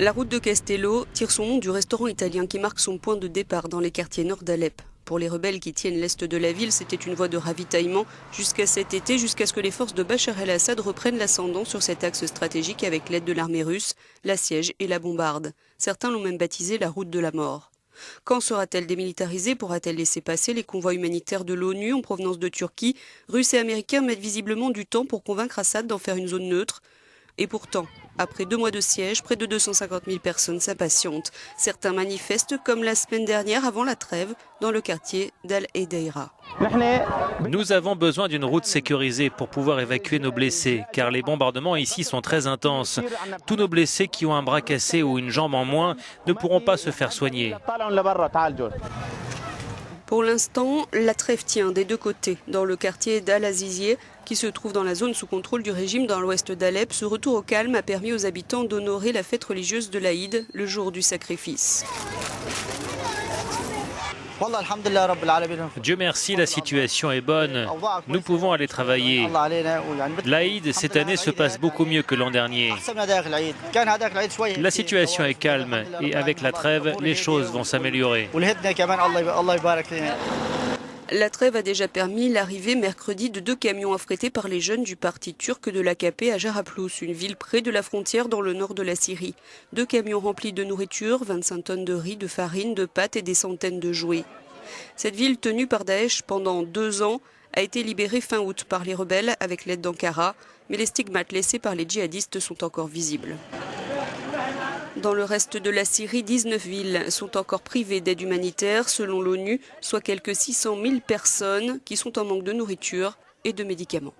La route de Castello tire son nom du restaurant italien qui marque son point de départ dans les quartiers nord d'Alep. Pour les rebelles qui tiennent l'est de la ville, c'était une voie de ravitaillement jusqu'à cet été, jusqu'à ce que les forces de Bachar el-Assad reprennent l'ascendant sur cet axe stratégique avec l'aide de l'armée russe, l'assiège et la bombarde. Certains l'ont même baptisé la route de la mort. Quand sera-t-elle démilitarisée? Pourra-t-elle laisser passer les convois humanitaires de l'ONU en provenance de Turquie? Russes et Américains mettent visiblement du temps pour convaincre Assad d'en faire une zone neutre. Et pourtant, après 2 mois de siège, près de 250 000 personnes s'impatientent. Certains manifestent comme la semaine dernière avant la trêve dans le quartier d'Al-Edeira. Nous avons besoin d'une route sécurisée pour pouvoir évacuer nos blessés, car les bombardements ici sont très intenses. Tous nos blessés qui ont un bras cassé ou une jambe en moins ne pourront pas se faire soigner. Pour l'instant, la trêve tient des deux côtés. Dans le quartier d'Al-Azizieh, qui se trouve dans la zone sous contrôle du régime dans l'ouest d'Alep, ce retour au calme a permis aux habitants d'honorer la fête religieuse de l'Aïd, le jour du sacrifice. Dieu merci, la situation est bonne. Nous pouvons aller travailler. L'Aïd, cette année, se passe beaucoup mieux que l'an dernier. La situation est calme et avec la trêve, les choses vont s'améliorer. La trêve a déjà permis l'arrivée mercredi de 2 camions affrétés par les jeunes du parti turc de l'AKP à Jarablus, une ville près de la frontière dans le nord de la Syrie. 2 camions remplis de nourriture, 25 tonnes de riz, de farine, de pâtes et des centaines de jouets. Cette ville tenue par Daesh pendant 2 ans a été libérée fin août par les rebelles avec l'aide d'Ankara, mais les stigmates laissés par les djihadistes sont encore visibles. Dans le reste de la Syrie, 19 villes sont encore privées d'aide humanitaire, selon l'ONU, soit quelques 600 000 personnes qui sont en manque de nourriture et de médicaments.